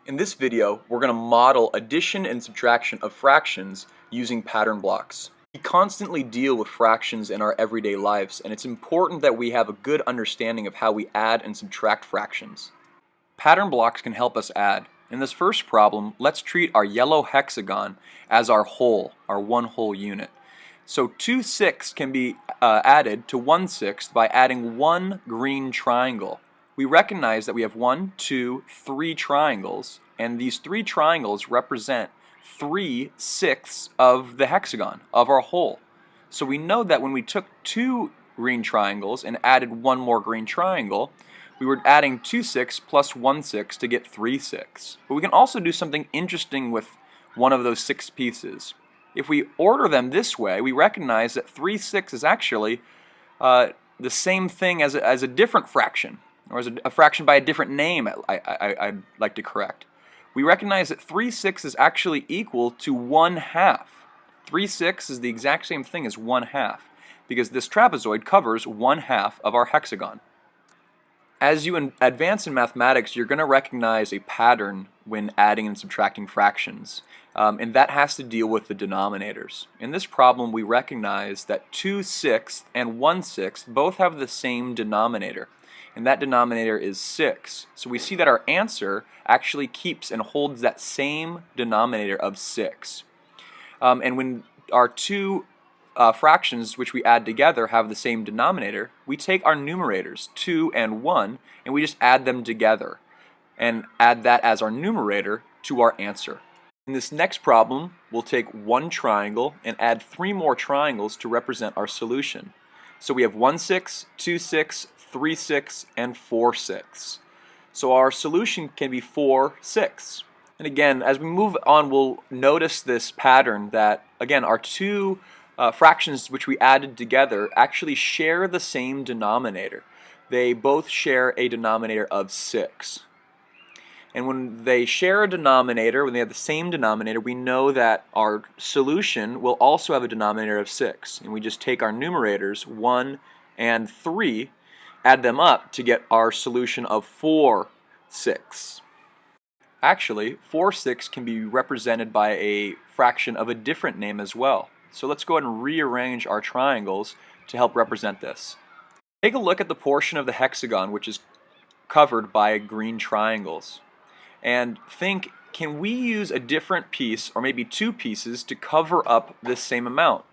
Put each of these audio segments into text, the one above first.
In this video, we're going to model addition and subtraction of fractions using pattern blocks. We constantly deal with fractions in our everyday lives, and it's important that we have a good understanding of how we add and subtract fractions. Pattern blocks can help us add. In this first problem, let's treat our yellow hexagon as our whole, our one whole unit. So 2/6 can be added to 1/6 by adding one green triangle. We recognize that we have 1, 2, 3 triangles, and these 3 triangles represent 3/6 of the hexagon, of our whole. So we know that when we took 2 green triangles and added one more green triangle, we were adding 2/6 plus 1/6 to get 3/6. But we can also do something interesting with one of those 6 pieces. If we order them this way, we recognize that 3/6 is actually the same thing as a different fraction, or as a fraction by a different name, I'd like to correct. We recognize that 3/6 is actually equal to 1/2. 3/6 is the exact same thing as 1/2, because this trapezoid covers 1/2 of our hexagon. As you advance in mathematics, you're going to recognize a pattern when adding and subtracting fractions, and that has to deal with the denominators. In this problem, we recognize that 2/6 and 1/6 both have the same denominator, and that denominator is 6. So we see that our answer actually keeps and holds that same denominator of 6. And when our two fractions which we add together have the same denominator, we take our numerators, 2 and 1, and we just add them together and add that as our numerator to our answer. In this next problem, we'll take one triangle and add 3 more triangles to represent our solution. So we have 1/6, 2/6, 3/6, and 4/6. So our solution can be 4/6. And again, as we move on, we'll notice this pattern that, again, our two fractions which we added together actually share the same denominator. They both share a denominator of 6. And when they share a denominator, when they have the same denominator, we know that our solution will also have a denominator of 6. And we just take our numerators, 1 and 3, add them up to get our solution of 4/6. Actually, 4/6 can be represented by a fraction of a different name as well. So let's go ahead and rearrange our triangles to help represent this. Take a look at the portion of the hexagon which is covered by green triangles, and think, can we use a different piece, or maybe 2 pieces, to cover up this same amount?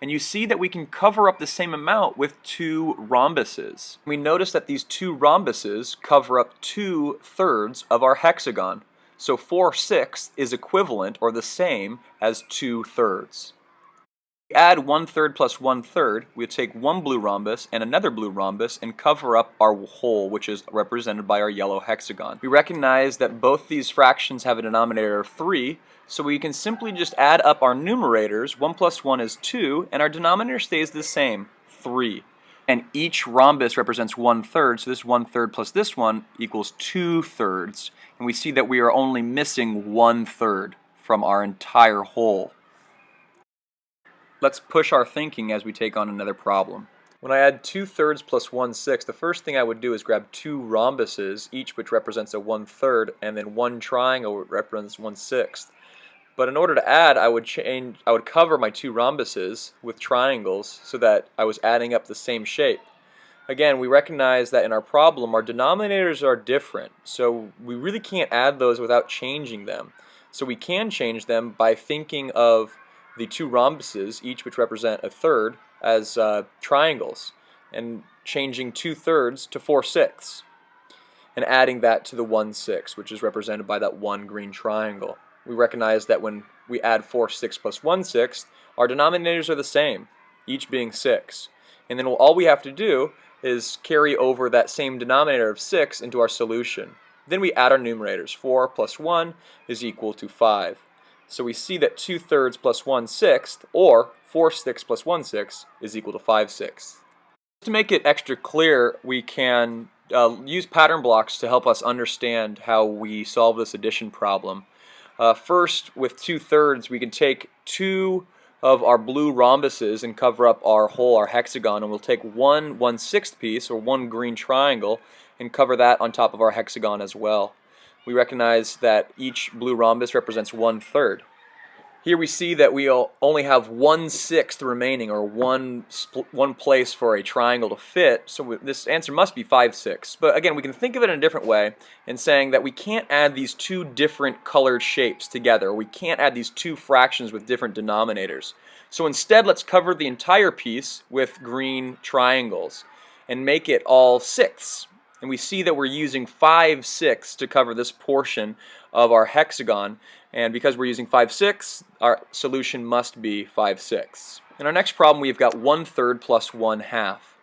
And you see that we can cover up the same amount with 2 rhombuses. We notice that these 2 rhombuses cover up 2/3 of our hexagon. So 4/6 is equivalent or the same as 2/3. We add 1/3 plus 1/3, we take one blue rhombus and another blue rhombus and cover up our whole, which is represented by our yellow hexagon. We recognize that both these fractions have a denominator of 3, so we can simply just add up our numerators. 1 plus 1 is 2, and our denominator stays the same, 3. And each rhombus represents 1/3, so this 1/3 plus this one equals 2/3. And we see that we are only missing 1/3 from our entire whole. Let's push our thinking as we take on another problem. When I add 2/3 plus 1/6, the first thing I would do is grab 2 rhombuses, each which represents a 1/3, and then one triangle which represents 1/6. But in order to add, I would cover my 2 rhombuses with triangles so that I was adding up the same shape. Again, we recognize that in our problem, our denominators are different, so we really can't add those without changing them. So we can change them by thinking of the 2 rhombuses, each which represent a third, as triangles, and changing 2/3 to 4/6, and adding that to the 1/6, which is represented by that one green triangle. We recognize that when we add 4/6 plus 1/6, our denominators are the same, each being 6. And then all we have to do is carry over that same denominator of 6 into our solution. Then we add our numerators. 4 plus 1 is equal to 5. So we see that 2/3 plus 1/6, or 4/6 plus 1/6, is equal to 5/6. To make it extra clear, we can use pattern blocks to help us understand how we solve this addition problem. First, with 2/3, we can take 2 of our blue rhombuses and cover up our whole, our hexagon, and we'll take one 1/6 piece, or one green triangle, and cover that on top of our hexagon as well. we recognize that each blue rhombus represents 1/3. Here we see that we only have 1/6 remaining, or one place for a triangle to fit, so this answer must be 5/6. But again, we can think of it in a different way in saying that we can't add these two different colored shapes together. We can't add these two fractions with different denominators. So instead, let's cover the entire piece with green triangles and make it all sixths. And we see that we're using 5/6 to cover this portion of our hexagon. And because we're using 5/6, our solution must be 5/6. In our next problem, we've got 1/3 plus 1/2.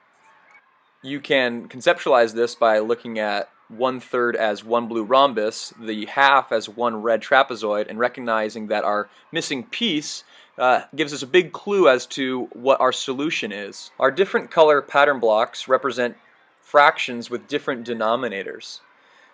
You can conceptualize this by looking at 1/3 as one blue rhombus, the half as one red trapezoid, and recognizing that our missing piece gives us a big clue as to what our solution is. Our different color pattern blocks represent fractions with different denominators.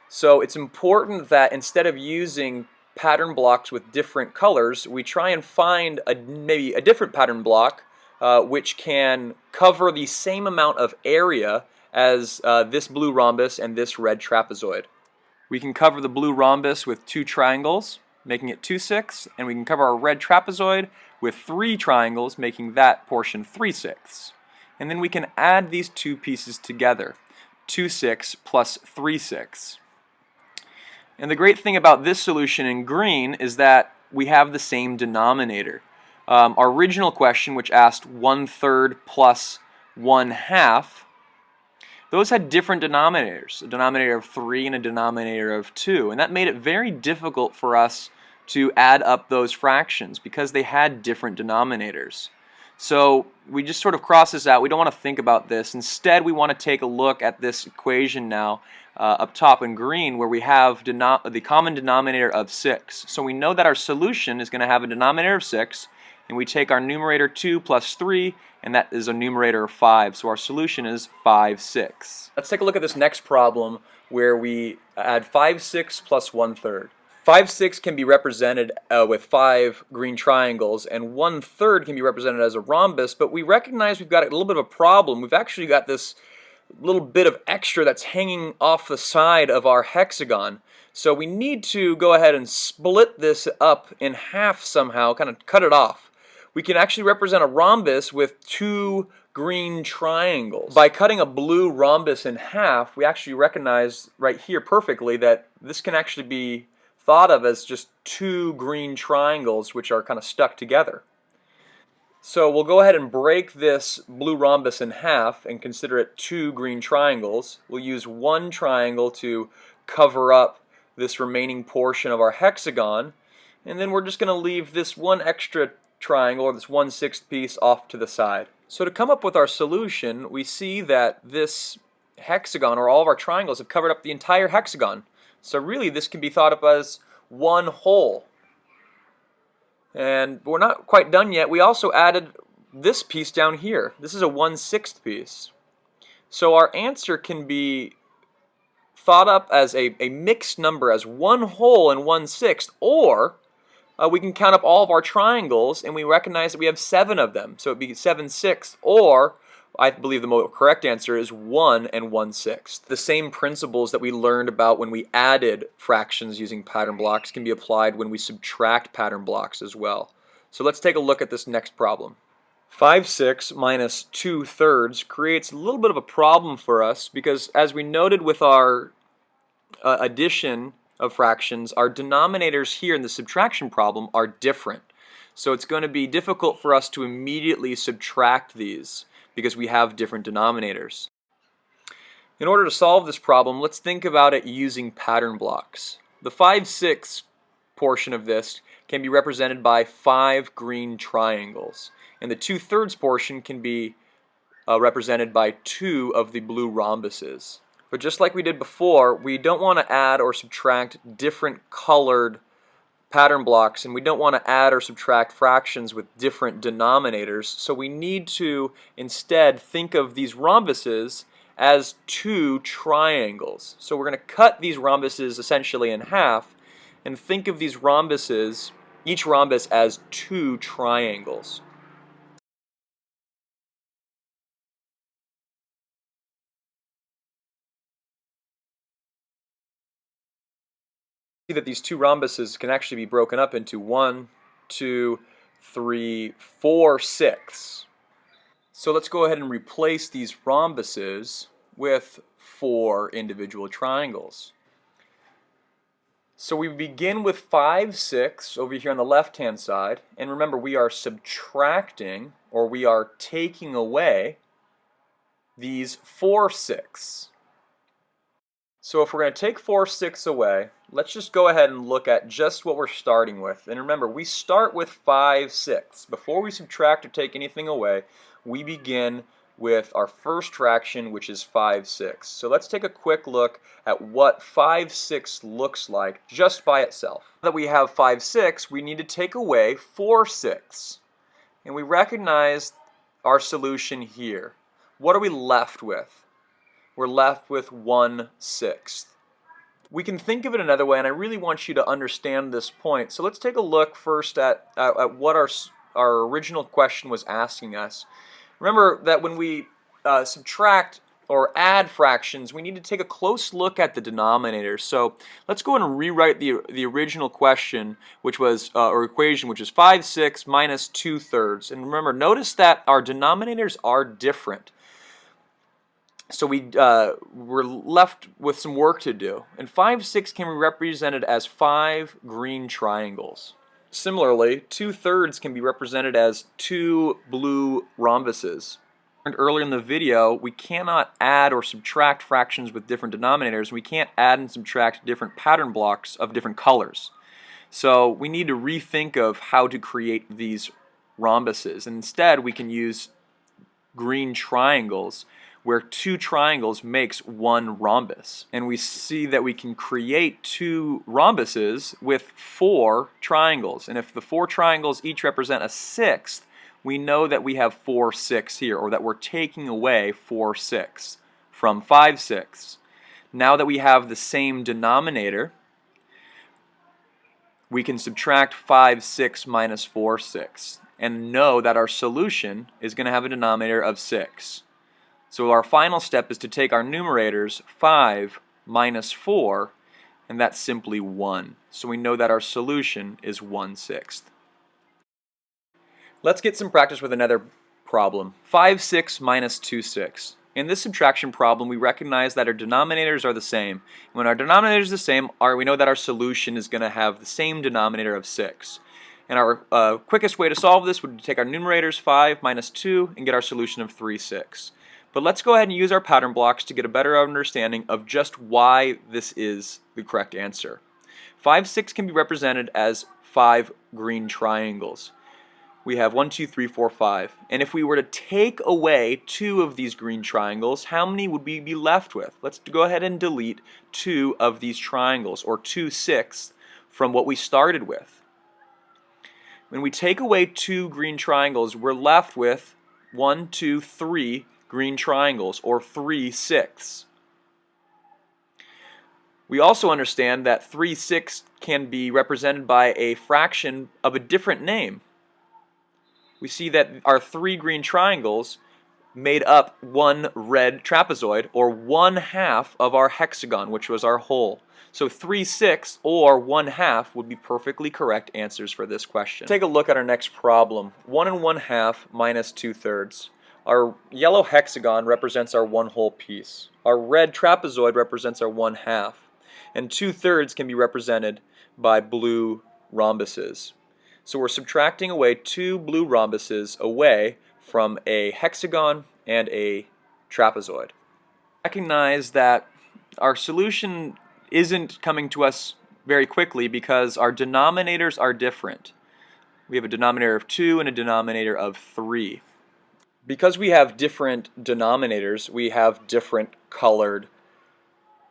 So it's important that instead of using pattern blocks with different colors, we try and find maybe a different pattern block which can cover the same amount of area as this blue rhombus and this red trapezoid. We can cover the blue rhombus with 2 triangles, making it 2/6, and we can cover our red trapezoid with 3 triangles, making that portion 3/6. And then we can add these two pieces together, 2/6 plus 3/6. And the great thing about this solution in green is that we have the same denominator. Our original question, which asked 1/3 plus 1/2, those had different denominators, a denominator of 3 and a denominator of 2, and that made it very difficult for us to add up those fractions because they had different denominators. So we just sort of cross this out. We don't want to think about this. Instead, we want to take a look at this equation now up top in green, where we have the common denominator of 6. So we know that our solution is going to have a denominator of 6, and we take our numerator 2 plus 3, and that is a numerator of 5. So our solution is 5/6. Let's take a look at this next problem where we add 5/6 plus 1/3. 5/6 can be represented with 5 green triangles, and 1/3 can be represented as a rhombus, but we recognize we've got a little bit of a problem. We've actually got this little bit of extra that's hanging off the side of our hexagon. So we need to go ahead and split this up in half somehow, kind of cut it off. We can actually represent a rhombus with 2 green triangles. By cutting a blue rhombus in half, we actually recognize right here perfectly that this can actually be thought of as just 2 green triangles which are kind of stuck together. So we'll go ahead and break this blue rhombus in half and consider it 2 green triangles. We'll use 1 triangle to cover up this remaining portion of our hexagon, and then we're just going to leave this one extra triangle, or this 1/6 piece, off to the side. So to come up with our solution, we see that this hexagon, or all of our triangles, have covered up the entire hexagon. So really this can be thought of as one whole. And we're not quite done yet. We also added this piece down here. This is a 1/6 piece. So our answer can be thought up as a mixed number, as one whole and 1/6, or we can count up all of our triangles and we recognize that we have 7 of them. So it'd be 7/6, or I believe the more correct answer is 1 and 1/6. The same principles that we learned about when we added fractions using pattern blocks can be applied when we subtract pattern blocks as well. So let's take a look at this next problem. 5/6 minus 2/3 creates a little bit of a problem for us because, as we noted with our addition of fractions, our denominators here in the subtraction problem are different. So it's going to be difficult for us to immediately subtract these because we have different denominators. In order to solve this problem, let's think about it using pattern blocks. The 5/6 portion of this can be represented by 5 green triangles, and the 2/3 portion can be represented by 2 of the blue rhombuses. But just like we did before, we don't want to add or subtract different colored pattern blocks, and we don't want to add or subtract fractions with different denominators, so we need to instead think of these rhombuses as 2 triangles. So we're going to cut these rhombuses essentially in half and think of these rhombuses, each rhombus, as 2 triangles. See that these two rhombuses can actually be broken up into 1, 2, 3, 4, 6. So let's go ahead and replace these rhombuses with 4 individual triangles. So we begin with 5, 6 over here on the left-hand side, and remember we are subtracting, or we are taking away, these 4, 6. So if we're going to take 4, 6 away, let's just go ahead and look at just what we're starting with. And remember, we start with 5, 6. Before we subtract or take anything away, we begin with our first fraction, which is 5, 6. So let's take a quick look at what 5, 6 looks like just by itself. Now that we have 5, 6, we need to take away 4, 6. And we recognize our solution here. What are we left with? We're left with 1/6. We can think of it another way, and I really want you to understand this point. So let's take a look first at what our original question was asking us. Remember that when we subtract or add fractions, we need to take a close look at the denominator. So let's go and rewrite the original question, which was or equation, which is 5, 6 minus 2/3. And remember, notice that our denominators are different. So we're left with some work to do. And 5, 6 can be represented as 5 green triangles. Similarly, 2/3 can be represented as 2 blue rhombuses. And earlier in the video, we cannot add or subtract fractions with different denominators. We can't add and subtract different pattern blocks of different colors. So we need to rethink of how to create these rhombuses. And instead, we can use green triangles, where 2 triangles makes 1 rhombus. And we see that we can create 2 rhombuses with 4 triangles. And if the 4 triangles each represent a sixth, we know that we have 4, 6 here, or that we're taking away 4, 6 from 5, 6. Now that we have the same denominator, we can subtract 5, 6 minus 4, 6, and know that our solution is going to have a denominator of 6. So our final step is to take our numerators, 5 minus 4, and that's simply 1. So we know that our solution is 1/6. Let's get some practice with another problem. 5, 6 minus 2, 6. In this subtraction problem, we recognize that our denominators are the same. When our denominator is the same, we know that our solution is going to have the same denominator of 6. And our quickest way to solve this would be to take our numerators, 5 minus 2, and get our solution of 3, 6. But let's go ahead and use our pattern blocks to get a better understanding of just why this is the correct answer. 5, 6 can be represented as 5 green triangles. We have 1, 2, 3, 4, 5. And if we were to take away 2 of these green triangles, how many would we be left with? Let's go ahead and delete 2 of these triangles, or 2/6, from what we started with. When we take away 2 green triangles, we're left with 1, 2, 3 green triangles, or 3/6. We also understand that 3/6 can be represented by a fraction of a different name. We see that our 3 green triangles made up 1 red trapezoid, or 1/2 of our hexagon, which was our whole. So 3/6 or 1/2 would be perfectly correct answers for this question. Take a look at our next problem. 1 1/2 minus 2/3. Our yellow hexagon represents our 1 whole piece. Our red trapezoid represents our 1/2. And 2/3 can be represented by blue rhombuses. So we're subtracting away 2 blue rhombuses away from a hexagon and a trapezoid. Recognize that our solution isn't coming to us very quickly because our denominators are different. We have a denominator of 2 and a denominator of 3. Because we have different denominators, we have different colored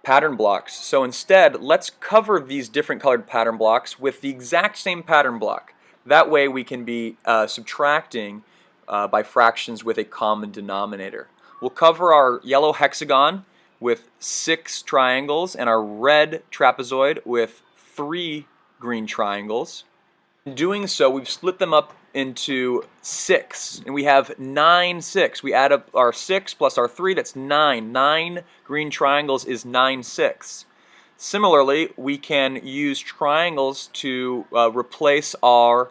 pattern blocks. So instead, let's cover these different colored pattern blocks with the exact same pattern block. That way we can be subtracting by fractions with a common denominator. We'll cover our yellow hexagon with 6 triangles and our red trapezoid with 3 green triangles. In doing so, we've split them up into 6, and we have 9, 6. We add up our 6 plus our 3, that's 9. 9 green triangles is 9/6. Similarly, we can use triangles to replace our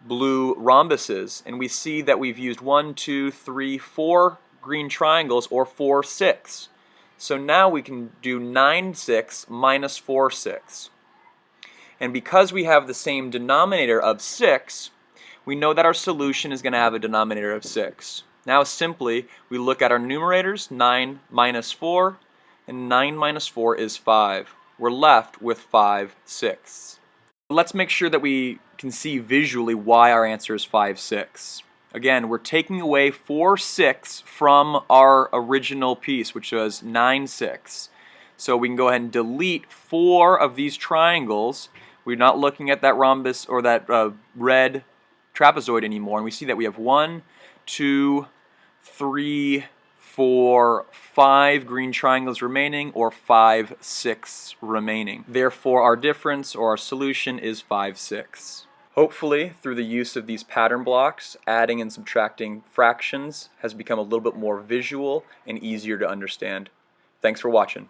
blue rhombuses, and we see that we've used 1, 2, 3, 4 green triangles, or 4, 6. So now we can do 9, 6 minus 4, 6. And because we have the same denominator of 6, we know that our solution is going to have a denominator of 6. Now simply, we look at our numerators, 9 minus 4, and 9 minus 4 is 5. We're left with 5 sixths. Let's make sure that we can see visually why our answer is 5 6. Again, we're taking away 4 6 from our original piece, which was 9 6. So we can go ahead and delete 4 of these triangles. We're not looking at that rhombus or that red trapezoid anymore, and we see that we have 1, 2, 3, 4, 5 green triangles remaining, or 5 6 remaining. Therefore, our difference or our solution is 5 6. Hopefully, through the use of these pattern blocks, adding and subtracting fractions has become a little bit more visual and easier to understand. Thanks for watching.